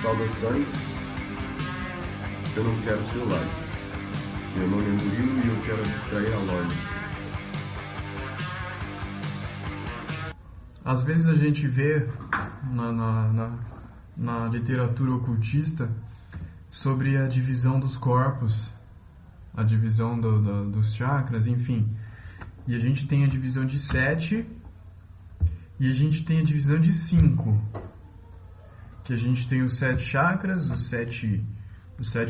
Saudações, eu não quero celular. Meu nome é Murilo e eu quero distrair a loja. Às vezes a gente vê na literatura ocultista sobre a divisão dos corpos, a divisão dos chakras, enfim. E a gente tem a divisão de 7 e a gente tem a divisão de 5. Que a gente tem os 7 chakras, os 7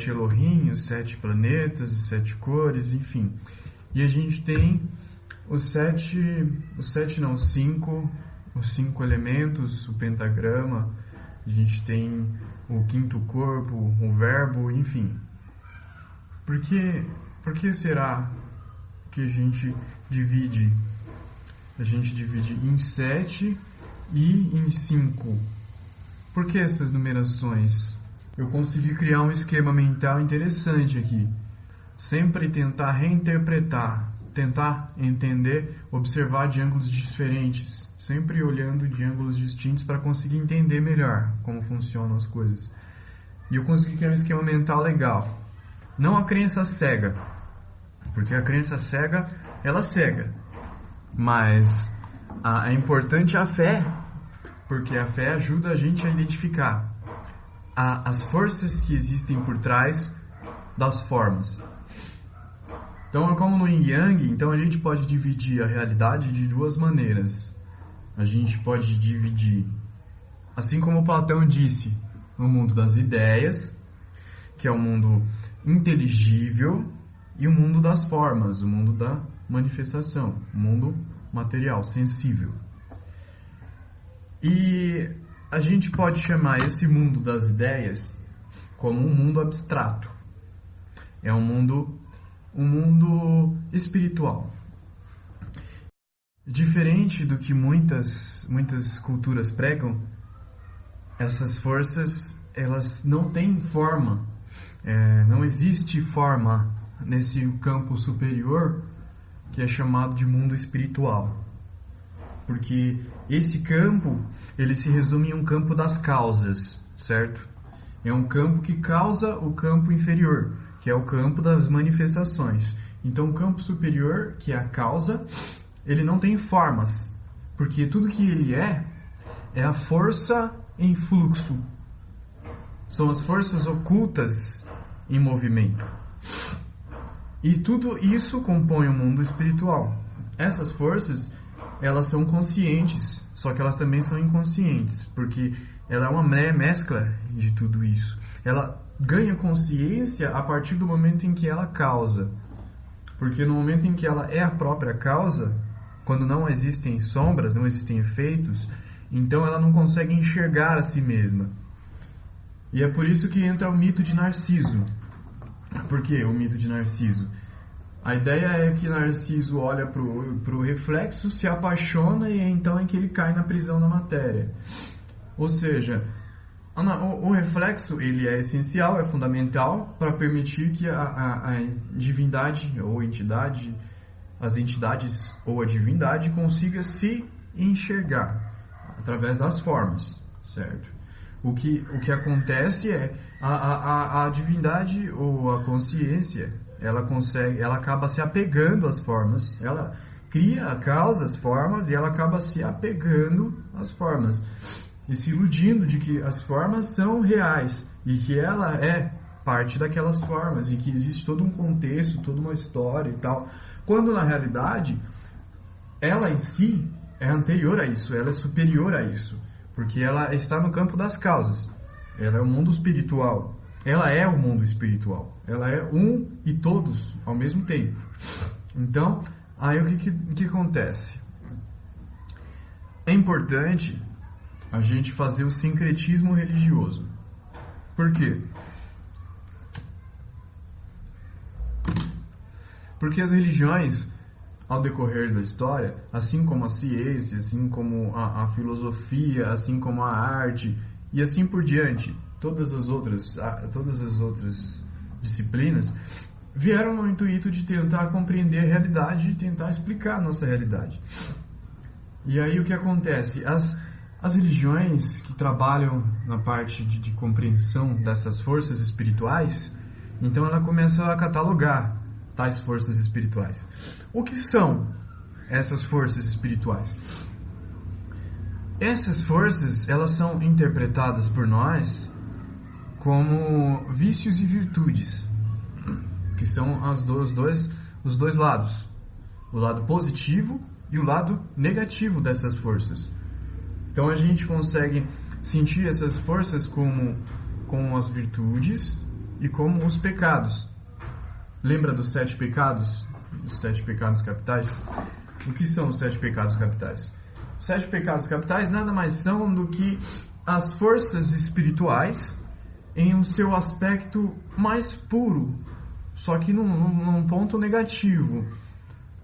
Elohim, os 7 planetas, as 7 cores, enfim. E a gente tem os 5 elementos, o pentagrama, a gente tem o quinto corpo, o verbo, enfim. Por que será que a gente divide? A gente divide em 7 e em 5. Por que essas numerações? Eu consegui criar um esquema mental interessante aqui. Sempre tentar reinterpretar, tentar entender, observar de ângulos diferentes. Sempre olhando de ângulos distintos para conseguir entender melhor como funcionam as coisas. E eu consegui criar um esquema mental legal. Não a crença cega, porque a crença cega, ela cega. Mas é importante a fé, porque a fé ajuda a gente a identificar as forças que existem por trás das formas. Então, como no Yin Yang, então a gente pode dividir a realidade de duas maneiras. A gente pode dividir, assim como Platão disse, no mundo das ideias, que é o mundo inteligível, e o mundo das formas, o mundo da manifestação, o mundo material, sensível. E a gente pode chamar esse mundo das ideias como um mundo abstrato. É um mundo espiritual. Diferente do que muitas culturas pregam, essas forças, elas não têm forma. Não existe forma nesse campo superior que é chamado de mundo espiritual. Porque esse campo, ele se resume em um campo das causas, certo? É um campo que causa o campo inferior, que é o campo das manifestações. Então, o campo superior, que é a causa, ele não tem formas, porque tudo que ele é a força em fluxo. São as forças ocultas em movimento. E tudo isso compõe o mundo espiritual. Essas forças, elas são conscientes, só que elas também são inconscientes, porque ela é uma mescla de tudo isso. Ela ganha consciência a partir do momento em que ela causa. Porque no momento em que ela é a própria causa, quando não existem sombras, não existem efeitos, então ela não consegue enxergar a si mesma. E é por isso que entra o mito de Narciso. Por que o mito de Narciso? A ideia é que Narciso olha para o reflexo, se apaixona e então é que ele cai na prisão da matéria. Ou seja, o reflexo ele é essencial, é fundamental para permitir que a divindade ou entidade, as entidades ou a divindade consiga se enxergar através das formas, certo? O que acontece é a divindade ou a consciência, ela acaba se apegando às formas, ela cria, causa as formas e ela acaba se apegando às formas e se iludindo de que as formas são reais e que ela é parte daquelas formas e que existe todo um contexto, toda uma história e tal, quando na realidade ela em si é anterior a isso, ela é superior a isso. Porque ela está no campo das causas. Ela é o mundo espiritual. Ela é o mundo espiritual. Ela é um e todos ao mesmo tempo. Então, aí o que acontece? É importante a gente fazer o sincretismo religioso. Por quê? Porque as religiões, ao decorrer da história, assim como a ciência, assim como a filosofia, assim como a arte e assim por diante, todas as outras disciplinas vieram no intuito de tentar compreender a realidade e tentar explicar a nossa realidade. E aí o que acontece? As religiões que trabalham na parte de compreensão dessas forças espirituais, então ela começa a catalogar tais forças espirituais. O que são essas forças espirituais? Essas forças, elas são interpretadas por nós como vícios e virtudes, que são os dois lados, o lado positivo e o lado negativo dessas forças. Então a gente consegue sentir essas forças como as virtudes e como os pecados. Lembra dos 7 pecados? Os 7 pecados capitais? O que são os 7 pecados capitais? Os 7 pecados capitais nada mais são do que as forças espirituais em um seu aspecto mais puro, só que num ponto negativo,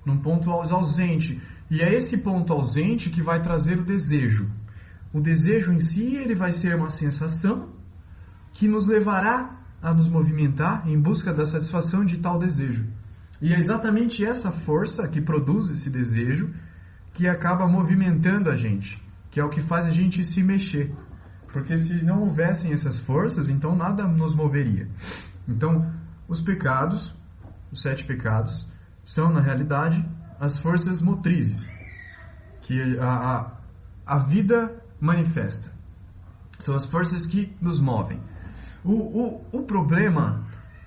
num ponto ausente. E é esse ponto ausente que vai trazer o desejo. O desejo em si, ele vai ser uma sensação que nos levará a nos movimentar em busca da satisfação de tal desejo. E é exatamente essa força que produz esse desejo que acaba movimentando a gente, que é o que faz a gente se mexer. Porque se não houvessem essas forças, então nada nos moveria. Então, os pecados, os 7 pecados, são na realidade as forças motrizes que a vida manifesta. São as forças que nos movem. O problema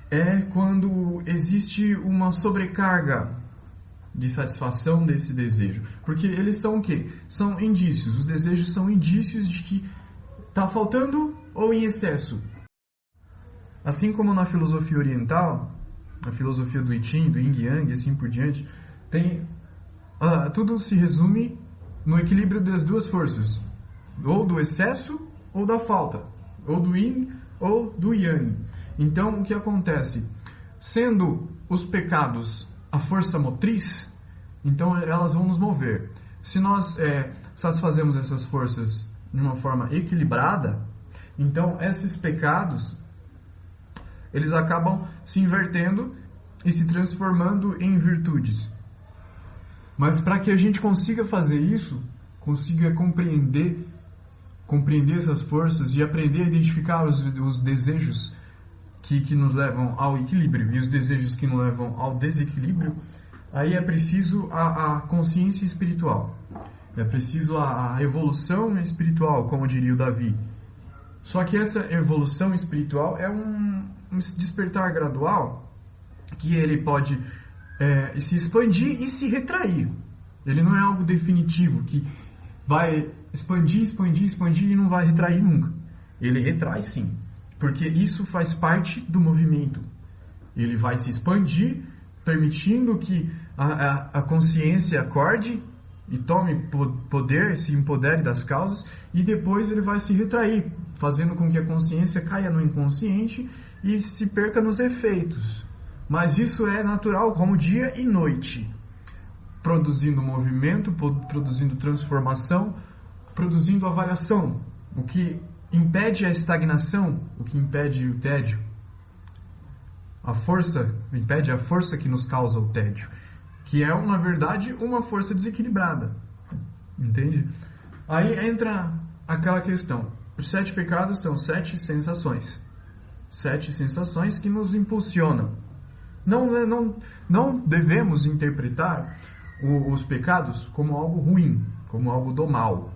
é quando existe uma sobrecarga de satisfação desse desejo. Porque eles são o quê? São indícios. Os desejos são indícios de que está faltando ou em excesso. Assim como na filosofia oriental, na filosofia do I Ching, do Yin Yang e assim por diante, tudo se resume no equilíbrio das duas forças, ou do excesso ou da falta, ou do Yin ou do Yang. Então, o que acontece? Sendo os pecados a força motriz, então elas vão nos mover. Se nós satisfazemos essas forças de uma forma equilibrada, então esses pecados eles acabam se invertendo e se transformando em virtudes. Mas para que a gente consiga fazer isso, consiga compreender essas forças e aprender a identificar os desejos que nos levam ao equilíbrio e os desejos que nos levam ao desequilíbrio, aí é preciso a consciência espiritual. É preciso a evolução espiritual, como diria o Davi. Só que essa evolução espiritual é um despertar gradual que ele pode se expandir e se retrair. Ele não é algo definitivo que vai expandir e não vai retrair nunca. Ele retrai sim, porque isso faz parte do movimento. Ele vai se expandir, permitindo que a consciência acorde e tome poder, se empodere das causas, e depois ele vai se retrair, fazendo com que a consciência caia no inconsciente e se perca nos efeitos. Mas isso é natural, como dia e noite, produzindo movimento, produzindo transformação, produzindo avaliação, o que impede a estagnação, o que impede o tédio. Impede a força que nos causa o tédio, que é, na verdade, uma força desequilibrada. Entende? Aí entra aquela questão. Os 7 pecados são 7 sensações. 7 sensações que nos impulsionam. Não devemos interpretar os pecados como algo ruim, como algo do mal.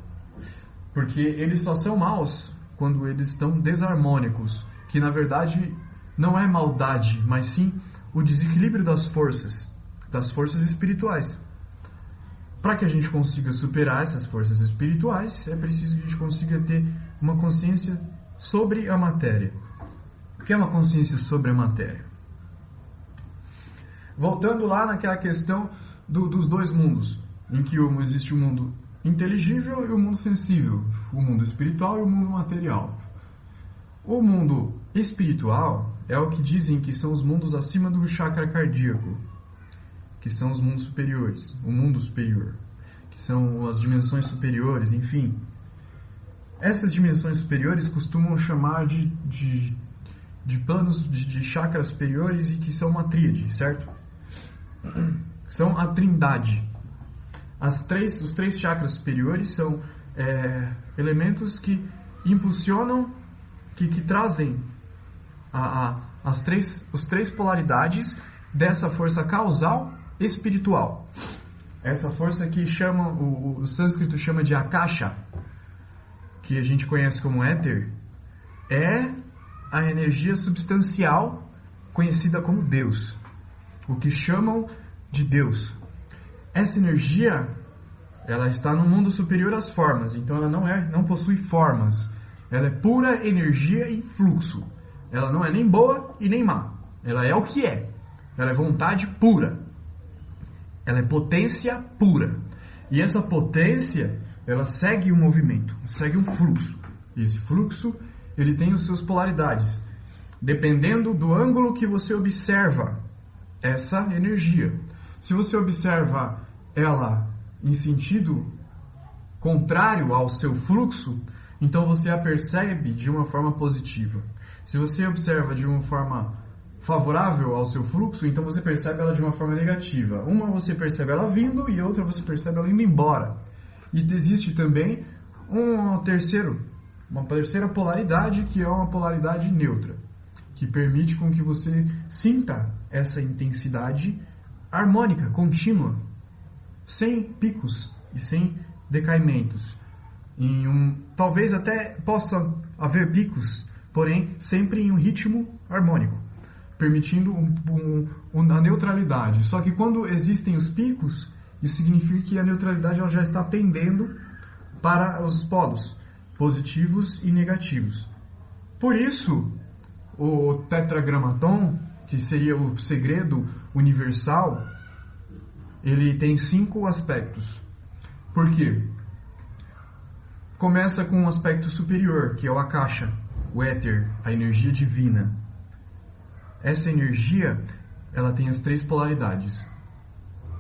Porque eles só são maus quando eles estão desarmônicos, que na verdade não é maldade, mas sim o desequilíbrio das forças espirituais. Para que a gente consiga superar essas forças espirituais, é preciso que a gente consiga ter uma consciência sobre a matéria. O que é uma consciência sobre a matéria? Voltando lá naquela questão dos dois mundos, em que existe o mundo inteligível e o mundo sensível, o mundo espiritual e o mundo material. O mundo espiritual é o que dizem que são os mundos acima do chakra cardíaco, que são os mundos superiores, o mundo superior, que são as dimensões superiores, enfim. Essas dimensões superiores costumam chamar de planos de chakras superiores e que são uma tríade, certo? São a trindade. Os 3 chakras superiores são elementos que impulsionam, que trazem as três polaridades dessa força causal espiritual. Essa força que o sânscrito chama de Akasha, que a gente conhece como éter, é a energia substancial conhecida como Deus, o que chamam de Deus. Essa energia, ela está no mundo superior às formas, então ela não possui formas. Ela é pura energia em fluxo. Ela não é nem boa e nem má. Ela é o que é. Ela é vontade pura. Ela é potência pura. E essa potência, ela segue um movimento, segue um fluxo. E esse fluxo, ele tem as suas polaridades. Dependendo do ângulo que você observa essa energia. Se você observa ela em sentido contrário ao seu fluxo, então você a percebe de uma forma positiva. Se você observa de uma forma favorável ao seu fluxo, então você percebe ela de uma forma negativa. Uma você percebe ela vindo e outra você percebe ela indo embora. E existe também uma terceira polaridade, que é uma polaridade neutra, que permite com que você sinta essa intensidade harmônica, contínua, sem picos e sem decaimentos. Talvez até possa haver picos, porém sempre em um ritmo harmônico, permitindo a neutralidade. Só que quando existem os picos, isso significa que a neutralidade ela já está pendendo para os polos positivos e negativos. Por isso, o tetragramaton, que seria o segredo universal, ele tem 5 aspectos. Por quê? Começa com um aspecto superior, que é o Akasha, o éter, a energia divina. Essa energia, ela tem as 3 polaridades: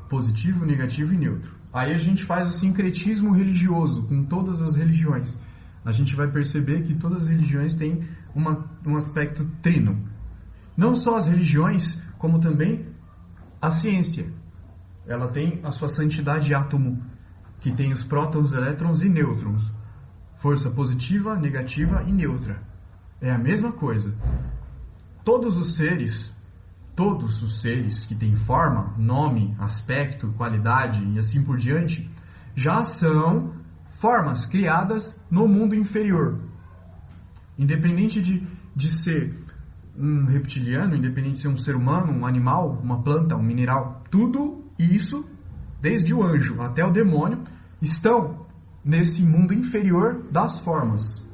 positivo, negativo e neutro. Aí a gente faz o sincretismo religioso com todas as religiões. A gente vai perceber que todas as religiões têm um aspecto trino. Não só as religiões, como também a ciência. Ela tem a sua santidade átomo, que tem os prótons, elétrons e nêutrons. Força positiva, negativa e neutra. É a mesma coisa. Todos os seres que têm forma, nome, aspecto, qualidade e assim por diante, já são formas criadas no mundo inferior. Independente de ser um reptiliano, independente de ser um ser humano, um animal, uma planta, um mineral, tudo isso, desde o anjo até o demônio, estão nesse mundo inferior das formas,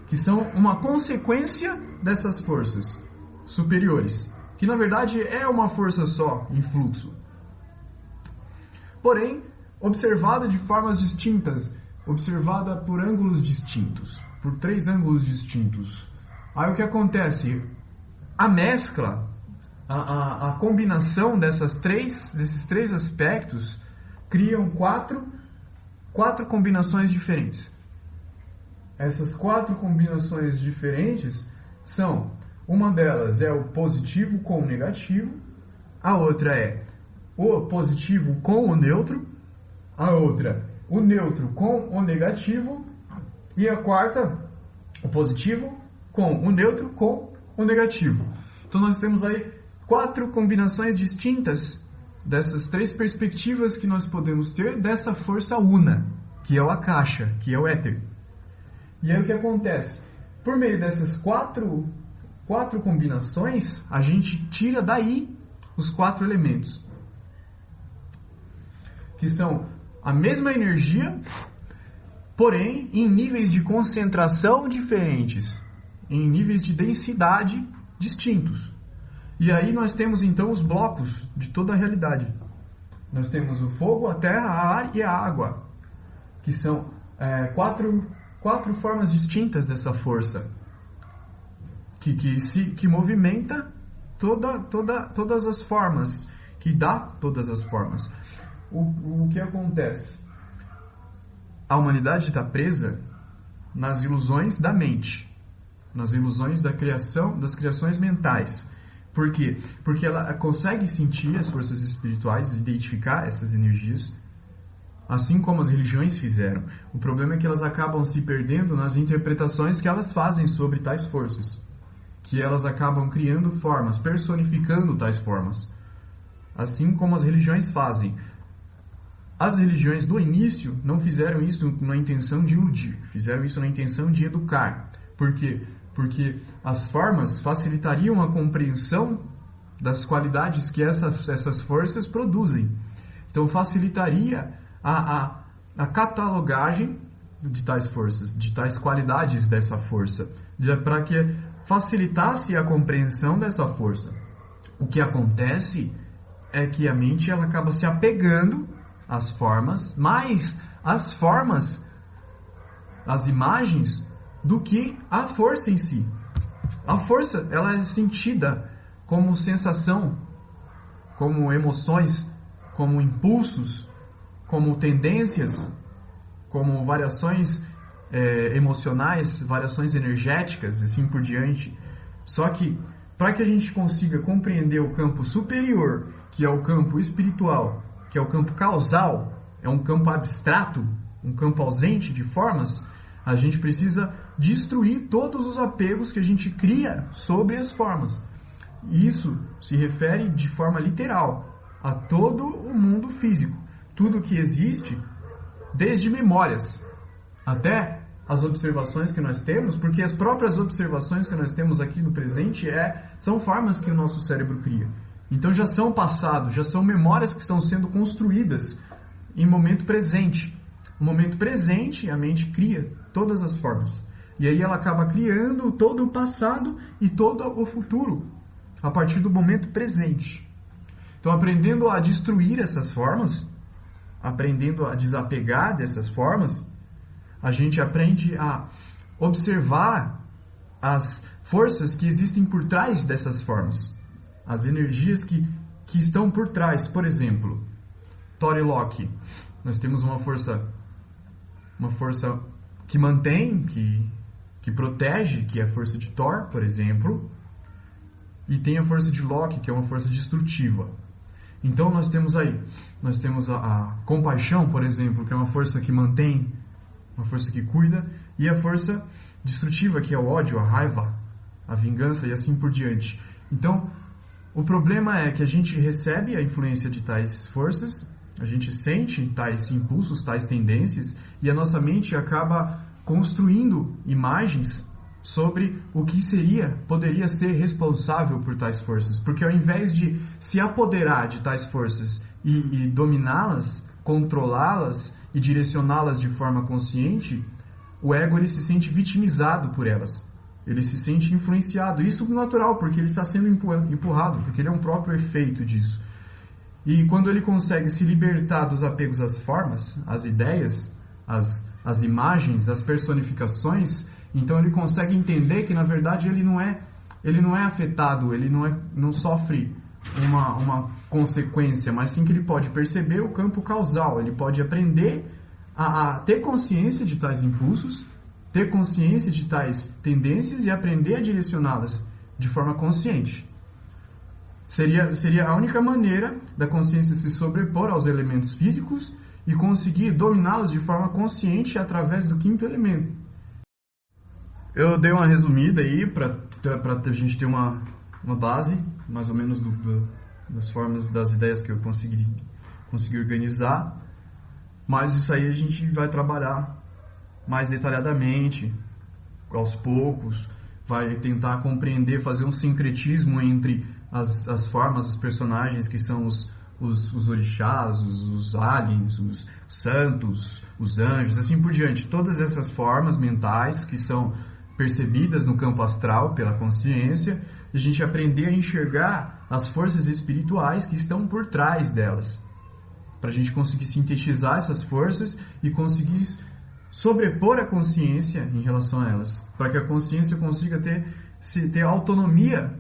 que são uma consequência dessas forças superiores, que na verdade é uma força só em fluxo, porém observada de formas distintas, observada por ângulos distintos, por 3 ângulos distintos. Aí o que acontece? A mescla, a combinação desses três aspectos criam quatro combinações diferentes. Essas 4 combinações diferentes são: uma delas é o positivo com o negativo, a outra é o positivo com o neutro, a outra o neutro com o negativo e a quarta o positivo com o neutro com o negativo. Então nós temos aí 4 combinações distintas dessas 3 perspectivas que nós podemos ter dessa força una, que é o Akasha, que é o éter. E aí o que acontece? Por meio dessas quatro combinações, a gente tira daí os 4 elementos, que são a mesma energia, porém em níveis de concentração diferentes, em níveis de densidade distintos. E aí nós temos então os blocos de toda a realidade. Nós temos o fogo, a terra, a ar e a água, que são 4 formas distintas dessa força, que movimenta todas as formas, que dá todas as formas. O que acontece? A humanidade está presa nas ilusões da mente, nas ilusões das criações mentais. Por quê? Porque ela consegue sentir as forças espirituais, identificar essas energias, assim como as religiões fizeram. O problema é que elas acabam se perdendo nas interpretações que elas fazem sobre tais forças, que elas acabam criando formas, personificando tais formas, assim como as religiões fazem. As religiões do início não fizeram isso na intenção de iludir, fizeram isso na intenção de educar. Por quê? Porque as formas facilitariam a compreensão das qualidades que essas forças produzem. Então facilitaria a catalogagem de tais forças, de tais qualidades dessa força, para que facilitasse a compreensão dessa força. O que acontece é que a mente ela acaba se apegando às formas, mais às formas, às imagens, do que a força em si. A força ela é sentida como sensação, como emoções, como impulsos, como tendências, como variações emocionais, variações energéticas, assim por diante. Só que, para que a gente consiga compreender o campo superior, que é o campo espiritual, que é o campo causal, é um campo abstrato, um campo ausente de formas, a gente precisa destruir todos os apegos que a gente cria sobre as formas. Isso se refere de forma literal a todo o mundo físico. Tudo que existe, desde memórias até as observações que nós temos, porque as próprias observações que nós temos aqui no presente são formas que o nosso cérebro cria. Então já são passados, já são memórias que estão sendo construídas em momento presente. No momento presente, a mente cria todas as formas. E aí ela acaba criando todo o passado e todo o futuro a partir do momento presente. Então, aprendendo a destruir essas formas, aprendendo a desapegar dessas formas, a gente aprende a observar as forças que existem por trás dessas formas, as energias que estão por trás. Por exemplo, Thor e Loki. Nós temos uma força que mantém, que protege, que é a força de Thor, por exemplo, e tem a força de Loki, que é uma força destrutiva. Então nós temos a compaixão, por exemplo, que é uma força que mantém, uma força que cuida, e a força destrutiva, que é o ódio, a raiva, a vingança e assim por diante. Então, o problema é que a gente recebe a influência de tais forças, a gente sente tais impulsos, tais tendências, e a nossa mente acaba construindo imagens sobre o que poderia ser responsável por tais forças. Porque ao invés de se apoderar de tais forças e dominá-las, controlá-las e direcioná-las de forma consciente, o ego ele se sente vitimizado por elas. Ele se sente influenciado. Isso é natural, porque ele está sendo empurrado, porque ele é um próprio efeito disso. E quando ele consegue se libertar dos apegos às formas, às ideias, às imagens, às personificações, então ele consegue entender que na verdade ele não é afetado, ele não sofre uma consequência, mas sim que ele pode perceber o campo causal, ele pode aprender a ter consciência de tais impulsos, ter consciência de tais tendências e aprender a direcioná-las de forma consciente. Seria a única maneira da consciência se sobrepor aos elementos físicos e conseguir dominá-los de forma consciente através do quinto elemento. Eu dei uma resumida aí para a gente ter uma base, mais ou menos, das formas, das ideias que eu consegui organizar. Mas isso aí a gente vai trabalhar mais detalhadamente, aos poucos, vai tentar compreender, fazer um sincretismo entre as formas, os personagens que são os orixás, os aliens, os santos, os anjos, assim por diante. Todas essas formas mentais que são percebidas no campo astral pela consciência, a gente aprender a enxergar as forças espirituais que estão por trás delas, para a gente conseguir sintetizar essas forças e conseguir sobrepor a consciência em relação a elas, para que a consciência consiga ter autonomia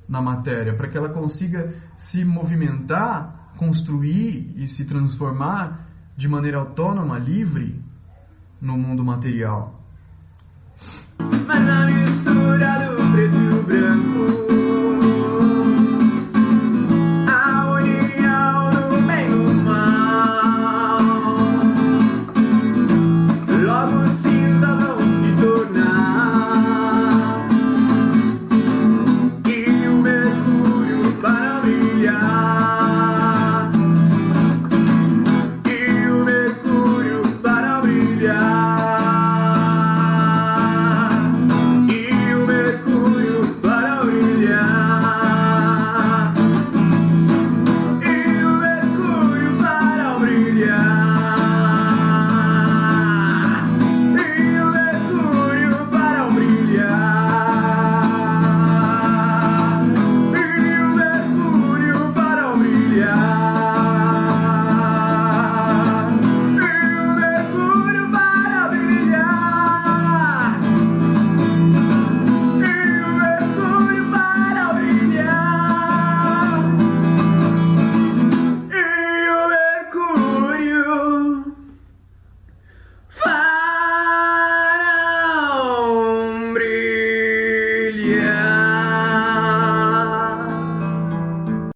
na matéria, para que ela consiga se movimentar, construir e se transformar de maneira autônoma, livre no mundo material. Mas a mistura do preto e o branco